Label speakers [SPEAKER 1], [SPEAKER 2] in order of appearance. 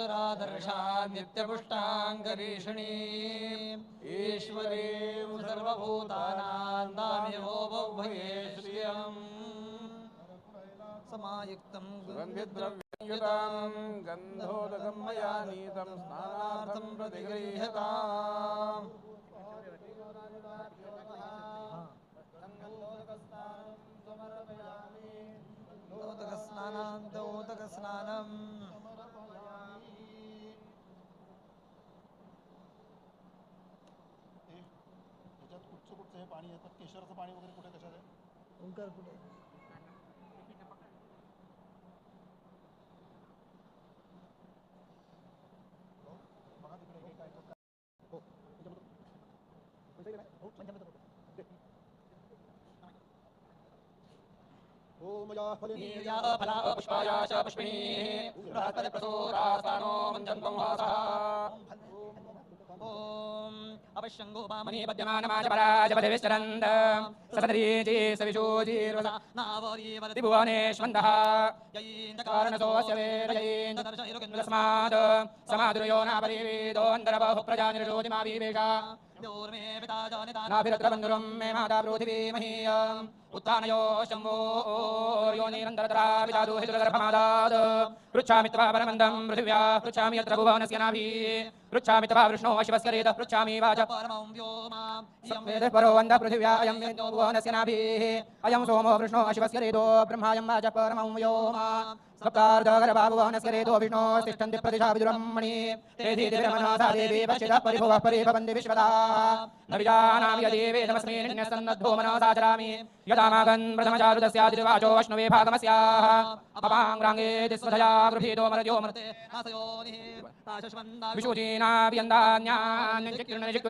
[SPEAKER 1] अक्षरादर्शा नित्यपुष्टाङ्गरीषिणी ईश्वरीं सर्वभूतानां दाम्यो भवे श्रियम् समायुक्तं सुगन्धिद्रव्ययुतं गन्धोदकं मया नीतं स्नानार्थं प्रतिगृह्यताम् दोदकस्नानम्
[SPEAKER 2] कुठचं हे पाणी येतं केशरचं पाणी वगैरे कुठे कशात आहे
[SPEAKER 1] ओंकार कुठे
[SPEAKER 2] बघा तिकडे हे काय हो ओम या फलिनीया फला पुष्पाया च पुष्पिणी बृहस्पति प्रसूरास्तानो मञ्जन्तं वासः
[SPEAKER 1] ओम अवश्यंगो बामनी
[SPEAKER 3] पद्यमानमाजपराजपतिविश्चरन्द ससदरीजी सविशोजीर्वसा नावरीवरति भुवनेष्वन्दः कारणसोऽस्य वेदयैन्ददर्शयिरुकिन्द्रस्मात् समाधुर्यो नापरिवेदो अन्तरबाहु प्रजानिर्जोतिमाविवेशा योर्मे पिता जानिता नाभिरत्रबन्धुरं मे माता पृथिवी महीयम् उत्थानयो शम्भोर्यो निरन्तरतरा पिता दुहितुर्गर्भमादात् पृच्छामि त्वा परमन्दं पृथिव्या पृच्छामि यत्र भुवनस्य नाभिः पृच्छामि त्वा विष्णो शिवस्य रेतः पृच्छामि वाच परमं व्योमा वेदः परो वन्दः पृथिव्या अयं वेदो भुवनस्य नाभिः अयं सोमो विष्णो शिवस्य रेतो ब्रह्मायं वाच परमं व्योमा सप्तार्धगर्भाभुवनस्य रेतो विष्णो तिष्ठन्ति प्रतिशा विदुरमणि तेधि दिव्यमनसा देवी पश्चिदः परिभुवः परिभवन्ति विश्वदाः न विजानामि यदि वेदमस्मिन्निन्यसन्नद्धो मनसा चरामि यदा मागन् प्रथमचारुदस्यादिवाचो अश्नवे भागमस्याः अपाङ्ग्राङ्गे तिस्वधया गृहीतो मरजो मरते विशुचीनाभियन्दान्यान्यचिकिर्णचिक्